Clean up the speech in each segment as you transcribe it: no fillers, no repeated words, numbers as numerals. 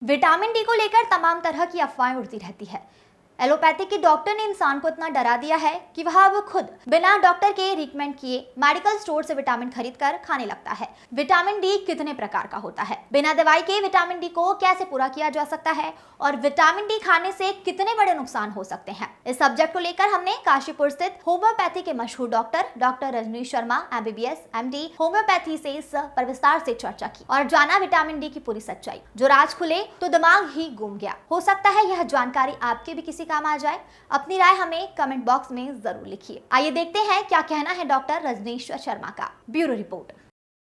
Vitamin D को लेकर तमाम तरह की अफवाहें उड़ती रहती है। एलोपैथी के डॉक्टर ने इंसान को इतना डरा दिया है कि वह अब खुद बिना डॉक्टर के रिकमेंड किए मेडिकल स्टोर से विटामिन खरीदकर खाने लगता है। विटामिन डी कितने प्रकार का होता है, बिना दवाई के विटामिन डी को कैसे पूरा किया जा सकता है और विटामिन डी खाने से कितने बड़े नुकसान हो सकते हैं, इस सब्जेक्ट को लेकर हमने काशीपुर स्थित होम्योपैथी के मशहूर doctor Rajneesh Sharma MBBS MD homeopathy से इस पर विस्तार से चर्चा की और जाना विटामिन डी की पूरी सच्चाई। जो राज खुले तो दिमाग ही घूम गया। हो सकता है यह जानकारी आपके भी किसी काम आ जाए। अपनी राय हमें कमेंट बॉक्स में जरूर लिखिए। आइए देखते हैं क्या कहना है डॉक्टर रजनीश शर्मा का। Bureau report.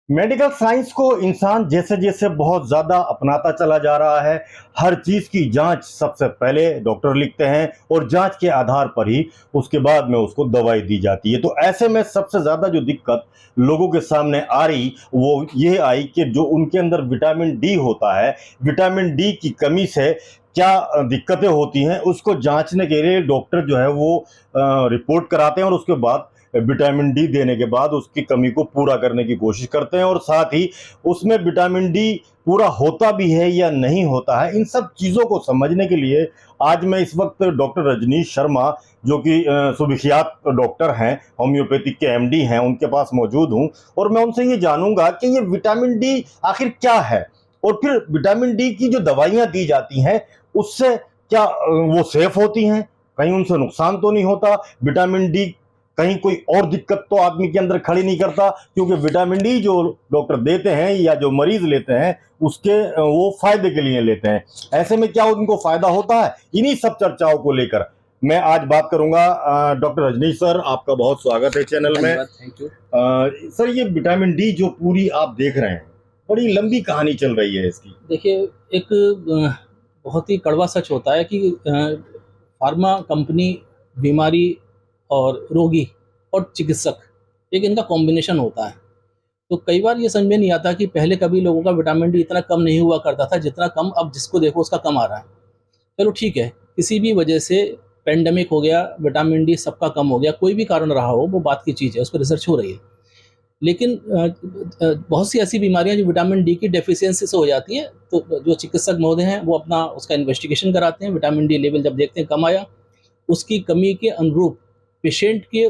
मेडिकल साइंस को इंसान जैसे जैसे बहुत ज़्यादा अपनाता चला जा रहा है, हर चीज़ की जांच सबसे पहले डॉक्टर लिखते हैं और जांच के आधार पर ही उसके बाद में उसको दवाई दी जाती है। तो ऐसे में सबसे ज़्यादा जो दिक्कत लोगों के सामने आ रही वो ये आई कि जो उनके अंदर विटामिन डी होता है, विटामिन डी की कमी से क्या दिक्कतें होती हैं, उसको जांचने के लिए डॉक्टर जो है वो रिपोर्ट कराते हैं और उसके बाद विटामिन डी देने के बाद उसकी कमी को पूरा करने की कोशिश करते हैं और साथ ही उसमें विटामिन डी पूरा होता भी है या नहीं होता है, इन सब चीज़ों को समझने के लिए आज मैं इस वक्त डॉक्टर रजनीश शर्मा जो कि सुविख्यात डॉक्टर हैं, होम्योपैथिक के MD हैं, उनके पास मौजूद हूं और मैं उनसे ये जानूंगा कि ये विटामिन डी आखिर क्या है और फिर विटामिन डी की जो दवाइयाँ दी जाती हैं उससे क्या वो सेफ होती हैं, कहीं उनसे नुकसान तो नहीं होता, विटामिन डी कहीं कोई और दिक्कत तो आदमी के अंदर खड़ी नहीं करता, क्योंकि विटामिन डी जो डॉक्टर देते हैं या जो मरीज लेते हैं उसके वो फायदे के लिए लेते हैं। ऐसे में क्या उनको फायदा होता है, इन्हीं सब चर्चाओं को लेकर मैं आज बात करूंगा। डॉक्टर रजनीश सर, आपका बहुत स्वागत है चैनल में। थैंक यू सर, ये विटामिन डी जो पूरी आप देख रहे हैं, बड़ी लंबी कहानी चल रही है इसकी। देखिए, एक बहुत ही कड़वा सच होता है कि फार्मा कंपनी, बीमारी और रोगी और चिकित्सक, एक इनका कॉम्बिनेशन होता है। तो कई बार ये समझ में नहीं आता कि पहले कभी लोगों का विटामिन डी इतना कम नहीं हुआ करता था जितना कम अब जिसको देखो उसका कम आ रहा है। चलो ठीक है, किसी भी वजह से पेंडेमिक हो गया, विटामिन डी सबका कम हो गया, कोई भी कारण रहा हो, वो बात की चीज़ है, उस पर रिसर्च हो रही है। लेकिन बहुत सी ऐसी बीमारियां जो विटामिन डी की डेफिशिएंसी से हो जाती हैं, तो जो चिकित्सक महोदय हैं वो अपना उसका इन्वेस्टिगेशन कराते हैं। विटामिन डी लेवल जब देखते हैं कम आया, उसकी कमी के अनुरूप पेशेंट के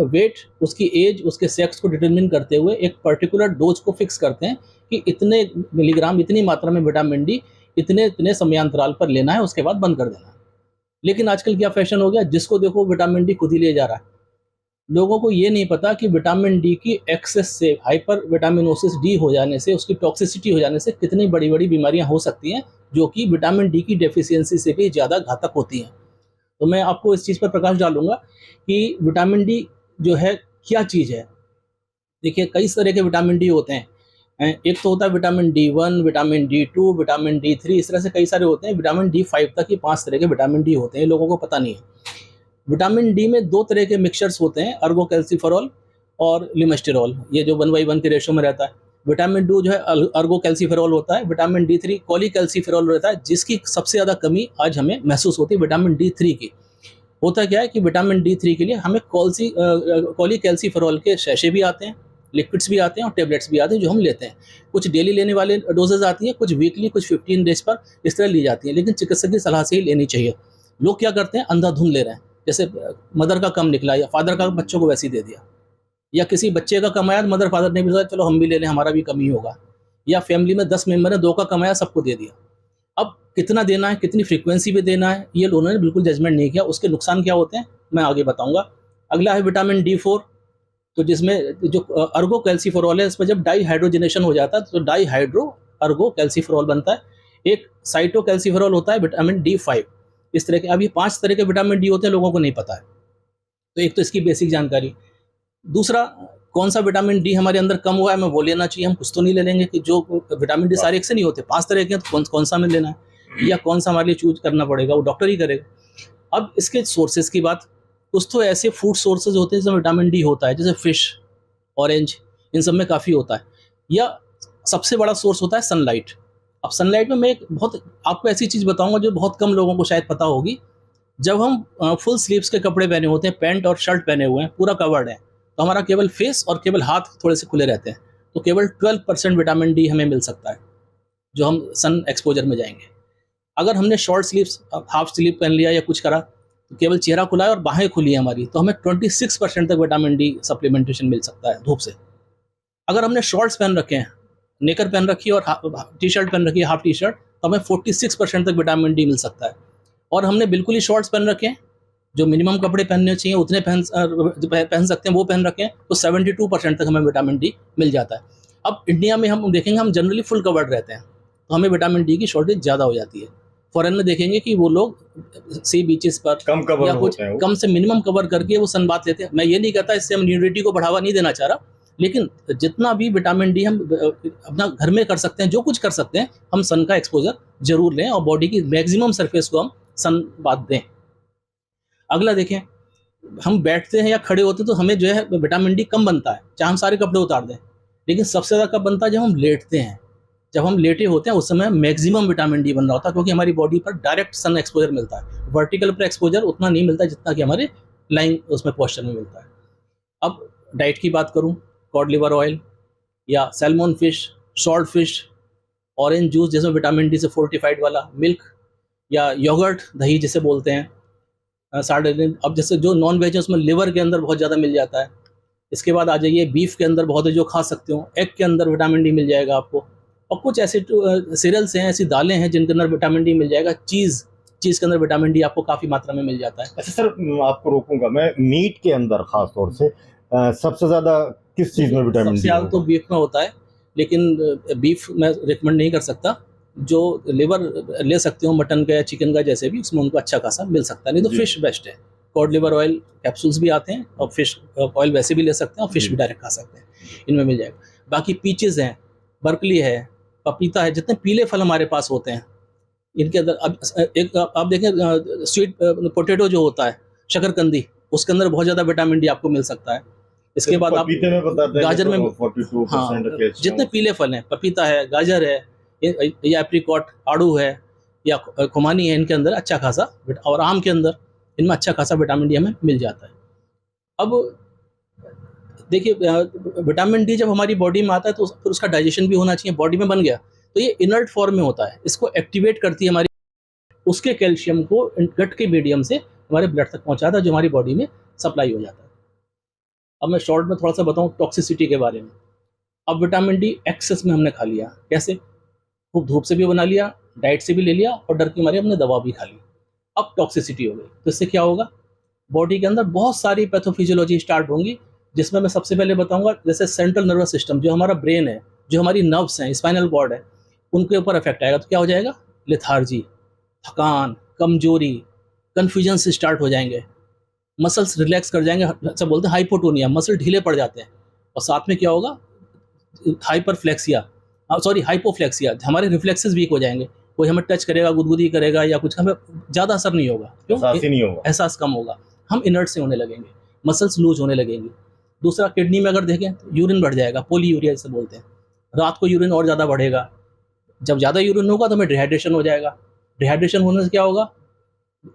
वेट, उसकी एज, उसके सेक्स को डिटरमिन करते हुए एक पर्टिकुलर डोज को फिक्स करते हैं कि इतने मिलीग्राम, इतनी मात्रा में विटामिन डी इतने इतने समयांतराल पर लेना है, उसके बाद बंद कर देना है। लेकिन आजकल क्या फैशन हो गया, जिसको देखो विटामिन डी खुद ही ले जा रहा है। लोगों को ये नहीं पता कि विटामिन डी की एक्सेस से, हाइपर विटामिनोसिस डी हो जाने से, उसकी टॉक्सिसिटी हो जाने से कितनी बड़ी बड़ी बीमारियां हो सकती हैं, जो कि विटामिन डी की डेफिशिएंसी से भी ज़्यादा घातक होती हैं। तो मैं आपको इस चीज़ पर प्रकाश डालूंगा कि विटामिन डी जो है क्या चीज़ है। देखिए, कई तरह के विटामिन डी होते हैं। एक तो होता है vitamin D1, vitamin D2, vitamin D3, इस तरह से कई सारे होते हैं। विटामिन D5 तक ही 5 तरह के विटामिन डी होते हैं, लोगों को पता नहीं है। विटामिन डी में 2 तरह के मिक्सचर्स होते हैं, अर्गोकैल्सिफेरॉल और लिमस्टिरॉल, ये जो 1:1 के रेशो में रहता है। विटामिन डी जो है अर्गोकैल्सिफेरॉल होता है। विटामिन D3 कॉलीकैल्सिफेरॉल रहता है, जिसकी सबसे ज़्यादा कमी आज हमें महसूस होती है विटामिन D3 की। होता क्या है कि विटामिन D3 के लिए हमें कॉलीकैल्सिफेरॉल के शैशे भी आते हैं, लिक्विड्स भी आते हैं और टेबलेट्स भी आते हैं जो हम लेते हैं। कुछ डेली लेने वाले डोजेज आती हैं, कुछ वीकली, कुछ 15 डेज पर इस तरह ली जाती हैं, लेकिन चिकित्सक की सलाह से ही लेनी चाहिए। लोग क्या करते हैं, अंधाधुंध ले रहे हैं, जैसे मदर का कम निकला या फादर का बच्चों को वैसे ही दे दिया, या किसी बच्चे का कम आया तो मदर फादर ने भी सोचा चलो हम भी ले लें, हमारा भी कम ही होगा, या फैमिली में 10 मेंबर है, 2 का कम आया, सबको दे दिया। अब कितना देना है, कितनी फ्रीक्वेंसी पे देना है, ये लोगों ने बिल्कुल जजमेंट नहीं किया। उसके नुकसान क्या होते हैं मैं आगे बताऊंगा। अगला है विटामिन D4, तो जिसमें जो अर्गोकैल्सिफेरॉल है, इसमें जब डाईहाइड्रोजनेशन हो जाता है तो डाईहाइड्रो अर्गोकैल्सिफेरॉल बनता है। एक साइटोकैल्सिफेरॉल होता है, विटामिन D5, इस तरह के। अब ये 5 तरह के विटामिन डी होते हैं, लोगों को नहीं पता है। तो एक तो इसकी बेसिक जानकारी। दूसरा, कौन सा विटामिन डी हमारे अंदर कम हुआ है हमें वो लेना चाहिए। हम कुछ तो नहीं ले लेंगे कि जो विटामिन डी सारे एक से नहीं होते, 5 तरह के हैं, तो कौन सा हमें लेना है या कौन सा हमारे लिए चूज करना पड़ेगा, वो डॉक्टर ही करेगा। अब इसके सोर्सेज की बात, कुछ तो ऐसे फूड सोर्सेज होते हैं जिसमें विटामिन डी होता है, जैसे फिश, ऑरेंज, इन सब में काफ़ी होता है। या सबसे बड़ा सोर्स होता है सनलाइट। अब सनलाइट में मैं एक बहुत आपको ऐसी चीज़ बताऊंगा जो बहुत कम लोगों को शायद पता होगी। जब हम फुल स्लीव्स के कपड़े पहने होते हैं, पैंट और शर्ट पहने हुए हैं, पूरा कवर्ड है, तो हमारा केवल फेस और केवल हाथ थोड़े से खुले रहते हैं, तो केवल 12% विटामिन डी हमें मिल सकता है। जो हम सन एक्सपोजर में जाएंगे। अगर हमने शॉर्ट स्लीव्स, हाफ स्लीव पहन लिया या कुछ करा, तो केवल चेहरा खुला है और बाहें खुली है हमारी, तो हमें 26% तक विटामिन डी सप्लीमेंटेशन मिल सकता है धूप से। अगर हमने शॉर्ट्स पहन रखे हैं, नेकर पहन रखी है और टी शर्ट पहन रखी है, हाफ टी शर्ट, तो हमें 46% तक विटामिन डी मिल सकता है। और हमने बिल्कुल ही शॉर्ट्स पहन रखे हैं, जो मिनिमम कपड़े पहनने चाहिए उतने पहन सकते हैं वो पहन रखे हैं, तो 72% तक हमें विटामिन डी मिल जाता है। अब इंडिया में हम देखेंगे, हम जनरली फुल कवर्ड रहते हैं, तो हमें विटामिन डी की शॉर्टेज ज़्यादा हो जाती है। फॉरेन में देखेंगे कि वो लोग सी बीचेस पर कम कवर या कुछ होते हैं वो। कम से मिनिमम कवर करके वो सन बात लेते हैं। मैं ये नहीं कहता इससे हम न्यूट्रिटी को बढ़ावा नहीं देना चाह रहा, लेकिन जितना भी विटामिन डी हम अपना घर में कर सकते हैं, जो कुछ कर सकते हैं, हम सन का एक्सपोजर जरूर लें और बॉडी की मैक्सिमम सरफेस को हम सन बात दें। अगला देखें, हम बैठते हैं या खड़े होते हैं तो हमें जो है विटामिन डी कम बनता है, चाहे हम सारे कपड़े उतार दें, लेकिन सबसे ज़्यादा कब बनता है जब हम लेटते हैं। जब हम लेटे होते हैं उस समय मैक्सिमम विटामिन डी बन रहा होता है, क्योंकि हमारी बॉडी पर डायरेक्ट सन एक्सपोजर मिलता है। वर्टिकल पर एक्सपोजर उतना नहीं मिलता जितना कि हमारे लाइन उसमें पोस्चर में मिलता है। अब डाइट की बात करूं, कॉड लिवर ऑयल या salmon fish, salt fish, orange juice जिसमें विटामिन डी से फोर्टिफाइड वाला, मिल्क या योगर्ट, दही जिसे बोलते हैं, सार्डिन। अब जैसे जो नॉन वेज है उसमें लिवर के अंदर बहुत ज़्यादा मिल जाता है। इसके बाद आ जाइए, बीफ के अंदर बहुत है जो खा सकते हो, एग के अंदर विटामिन डी मिल जाएगा आपको, और कुछ ऐसे सीरियल्स हैं, ऐसी दालें हैं जिनके अंदर विटामिन डी मिल जाएगा। चीज़ के अंदर विटामिन डी आपको काफ़ी मात्रा में मिल जाता है। अच्छा सर, आपको रोकूंगा मैं, मीट के अंदर खास तौर से सबसे ज़्यादा किस चीज़ में विटामिन डी सबसे ज़्यादा तो बीफ में होता है, लेकिन बीफ मैं रिकमेंड नहीं कर सकता। जो लिवर ले सकते हो मटन का या चिकन का, जैसे भी, उसमें उनको अच्छा खासा मिल सकता है। नहीं तो जी। फिश बेस्ट है। कॉड लिवर ऑयल कैप्सूल्स भी आते हैं और फिश ऑयल वैसे भी ले सकते हैं और फिश भी डायरेक्ट खा सकते हैं, इनमें मिल जाएगा। बाकी पीचेस हैं, बर्कली है, पपीता है, जितने पीले फल हमारे पास होते हैं इनके अंदर। अब एक आप देखें, स्वीट पोटैटो जो होता है, शकरकंदी, उसके अंदर बहुत ज़्यादा विटामिन डी आपको मिल सकता है। इसके बाद आप पपीते में बताते हैं गाजर में, 42% हाँ, कैल्शियम। जितने पीले फल हैं, पपीता है, गाजर है, या एप्रिकॉट, आड़ू है या खुमानी है, इनके अंदर अच्छा खासा, और आम के अंदर, इनमें अच्छा खासा विटामिन डी हमें मिल जाता है। अब देखिए, विटामिन डी जब हमारी बॉडी में आता है तो फिर उसका डाइजेशन भी होना चाहिए। बॉडी में बन गया तो ये इनर्ट फॉर्म में होता है, इसको एक्टिवेट करती है हमारी, उसके कैल्शियम को गट के मीडियम से हमारे ब्लड तक पहुंचाता है, जो हमारी बॉडी में सप्लाई हो जाता है। अब मैं शॉर्ट में थोड़ा सा बताऊं टॉक्सिसिटी के बारे में। अब विटामिन डी एक्सेस में हमने खा लिया, कैसे? खूब धूप से भी बना लिया, डाइट से भी ले लिया, और डर की मारे हमने दवा भी खा ली। अब टॉक्सिसिटी हो गई, तो इससे क्या होगा? बॉडी के अंदर बहुत सारी पैथोफिजियोलॉजी स्टार्ट होंगी, जिसमें मैं सबसे पहले बताऊंगा, जैसे सेंट्रल नर्वस सिस्टम, जो हमारा ब्रेन है, जो हमारी नर्व्स हैं, स्पाइनल कॉर्ड है, उनके ऊपर इफेक्ट आएगा। तो क्या हो जाएगा? लेथार्जी, थकान, कमजोरी, कन्फ्यूजन से स्टार्ट हो जाएंगे, मसल्स रिलैक्स कर जाएंगे, अच्छा बोलते हैं हाइपोटोनिया, मसल ढीले पड़ जाते हैं। और साथ में क्या होगा? हाइपरफ्लेक्सिया, सॉरी हाइपोफ्लेक्सिया, हमारे रिफ्लेक्सेस वीक हो जाएंगे। कोई हमें टच करेगा, गुदगुदी करेगा या कुछ, हमें ज़्यादा असर नहीं होगा। क्यों? एहसास ही नहीं होगा, एहसास कम होगा, हम इनर्ट से होने लगेंगे, मसल्स लूज होने लगेंगी। दूसरा, किडनी में अगर देखें तो यूरिन बढ़ जाएगा, पोलीयूरिया जिसे बोलते हैं। रात को यूरिन और ज़्यादा बढ़ेगा। जब ज़्यादा यूरिन होगा तो हमें डिहाइड्रेशन हो जाएगा। डिहाइड्रेशन होने से क्या होगा?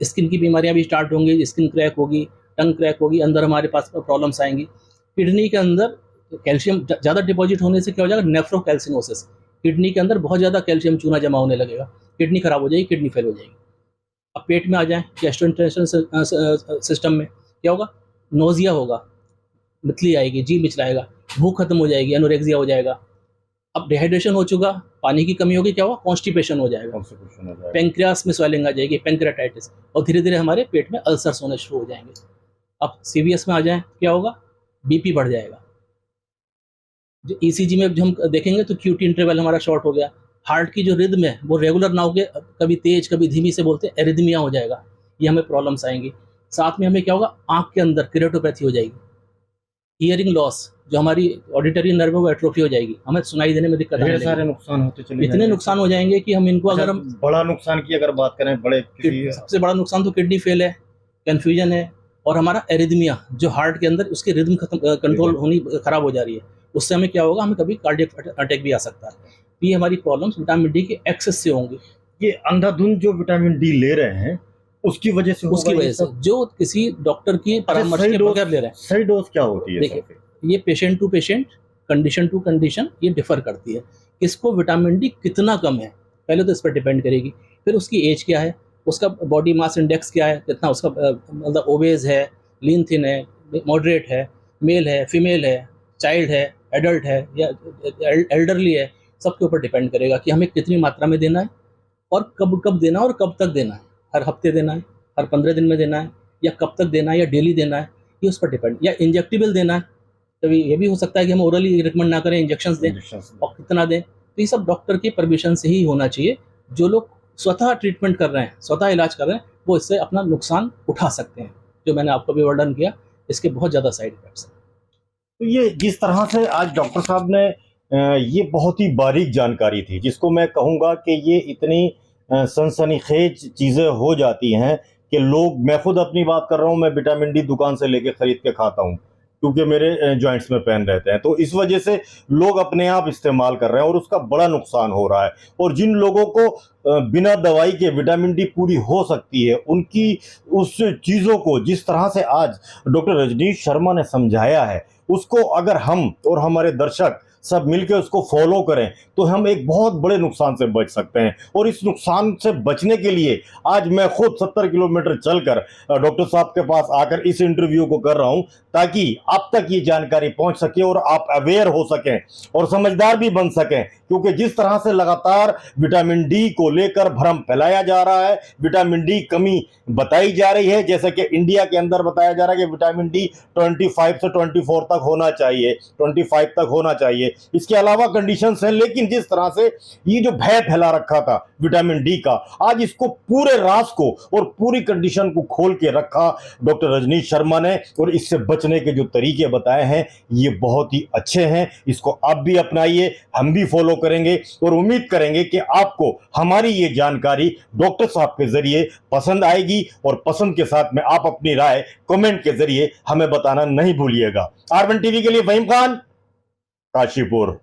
स्किन की बीमारियां भी स्टार्ट होंगी, स्किन क्रैक होगी, टंग क्रैक होगी, अंदर हमारे पास प्रॉब्लम्स आएंगी। किडनी के अंदर कैल्शियम ज़्यादा डिपॉजिट होने से क्या हो जाएगा? नेफ्रोकैल्सिनोसिस, किडनी के अंदर बहुत ज़्यादा कैल्शियम चूना जमा होने लगेगा, किडनी खराब हो जाएगी, किडनी फेल हो जाएगी। अब पेट में आ जाएं, गैस्ट्रोइंटेस्टाइनल सिस्टम में क्या होगा? नोजिया होगा, मितली आएगी, जी मिचलाएगा, भूख खत्म हो जाएगी, एनोरेक्सिया हो जाएगा। अब डिहाइड्रेशन हो चुका, पानी की कमी होगी, क्या होगा? कॉन्स्टिपेशन हो जाएगा, पेंक्रियास में स्वेलिंग आ जाएगी, पेंक्रियाटाइटिस, और धीरे धीरे हमारे पेट में अल्सर्स होने शुरू हो जाएंगे। अब सीवीएस में आ जाएं, क्या होगा? बीपी बढ़ जाएगा। जो ईसीजी में जो हम देखेंगे तो क्यूटी इंटरवल हमारा शॉर्ट हो गया। हार्ट की जो रिदम है वो रेगुलर ना होके कभी तेज कभी धीमी से बोलते हैं, एरिथमिया हो जाएगा, ये हमें प्रॉब्लम्स आएंगी। साथ में हमें क्या होगा? आँख के अंदर केरेटोपैथी हो जाएगी। हियरिंग लॉस, जो हमारी ऑडिटरी नर्व है वो एट्रोफी हो जाएगी, हमें सुनाई देने में दिक्कत आने लगेगी। सारे नुकसान होते चले इतने नुकसान हो जाएंगे कि हम इनको, अगर हम बड़ा नुकसान की अगर बात करें, बड़े सबसे बड़ा नुकसान तो किडनी फेल है, कन्फ्यूजन है, और हमारा एरिथमिया, जो हार्ट के अंदर उसकी रिदम कंट्रोल होनी खराब हो जा रही है, उससे हमें क्या होगा? हमें कभी कार्डियक अटैक भी आ सकता है। ये हमारी प्रॉब्लम्स विटामिन डी के एक्सेस से होंगी। ये अंधाधुंध जो विटामिन डी ले रहे हैं उसकी वजह से, उसकी वजह से जो किसी डॉक्टर की परामर्श के बगैर ले रहे हैं। सही डोज क्या होती है? देखिए, ये patient to patient, condition to condition ये डिफर करती है। किसको विटामिन डी कितना कम है, पहले तो इस पर डिपेंड करेगी। फिर उसकी एज क्या है, उसका बॉडी मास इंडेक्स क्या है, कितना उसका मतलब ओबेज है, लीन थिन है, मॉडरेट है, मेल है, फीमेल है, चाइल्ड है, एडल्ट है या एल्डरली है, सबके ऊपर डिपेंड करेगा कि हमें कितनी मात्रा में देना है और कब कब देना है और कब तक देना है। हर हफ्ते देना है, हर 15 दिन में देना है, या कब तक देना है, या डेली देना है, ये उस पर डिपेंड। या इंजेक्टेबल देना है, कभी ये भी हो सकता है कि हम ओरली रिकमेंड ना करें, इंजेक्शंस दें और कितना दें, तो ये सब डॉक्टर की परमिशन से ही होना चाहिए। जो लोग स्वतः ट्रीटमेंट कर रहे हैं, स्वतः इलाज कर रहे हैं, वो इससे अपना नुकसान उठा सकते हैं। जो मैंने आपको भी वर्णन किया, इसके बहुत ज़्यादा साइड इफेक्ट्स हैं। तो ये जिस तरह से आज डॉक्टर साहब ने ये बहुत ही बारीक जानकारी थी, जिसको मैं कहूँगा कि ये इतनी सनसनीखेज चीज़ें हो जाती हैं कि लोग, मैं खुद अपनी बात कर रहा हूँ, मैं विटामिन डी दुकान से लेके ख़रीद के खाता हूँ क्योंकि मेरे जॉइंट्स में पेन रहते हैं, तो इस वजह से लोग अपने आप इस्तेमाल कर रहे हैं और उसका बड़ा नुकसान हो रहा है। और जिन लोगों को बिना दवाई के विटामिन डी पूरी हो सकती है, उनकी उस चीज़ों को जिस तरह से आज डॉक्टर रजनीश शर्मा ने समझाया है, उसको अगर हम और हमारे दर्शक सब मिलकर उसको फॉलो करें तो हम एक बहुत बड़े नुकसान से बच सकते हैं। और इस नुकसान से बचने के लिए आज मैं खुद 70 किलोमीटर चलकर डॉक्टर साहब के पास आकर इस इंटरव्यू को कर रहा हूं, ताकि आप तक ये जानकारी पहुंच सके और आप अवेयर हो सकें और समझदार भी बन सकें। क्योंकि जिस तरह से लगातार विटामिन डी को लेकर भ्रम फैलाया जा रहा है, विटामिन डी कमी बताई जा रही है, जैसे कि इंडिया के अंदर बताया जा रहा है कि विटामिन डी 25 से 24 तक होना चाहिए, 25 तक होना चाहिए। इसके अलावा कंडीशंस हैं, लेकिन जिस तरह से ये जो भय फैला रखा था विटामिन डी का, आज इसको पूरे राज को और पूरी कंडीशन को खोल के रखा डॉक्टर रजनीश शर्मा ने, और इससे बचने के जो तरीके बताए हैं ये बहुत ही अच्छे हैं। इसको आप भी अपनाइए, हम भी फॉलो करेंगे और उम्मीद करेंगे कि आपको हमारी ये जानकारी डॉक्टर साहब के जरिए पसंद आएगी, और पसंद के साथ में आप अपनी राय कमेंट के जरिए हमें बताना नहीं भूलिएगा। R1 टीवी के लिए फहीम खान, काशीपुर।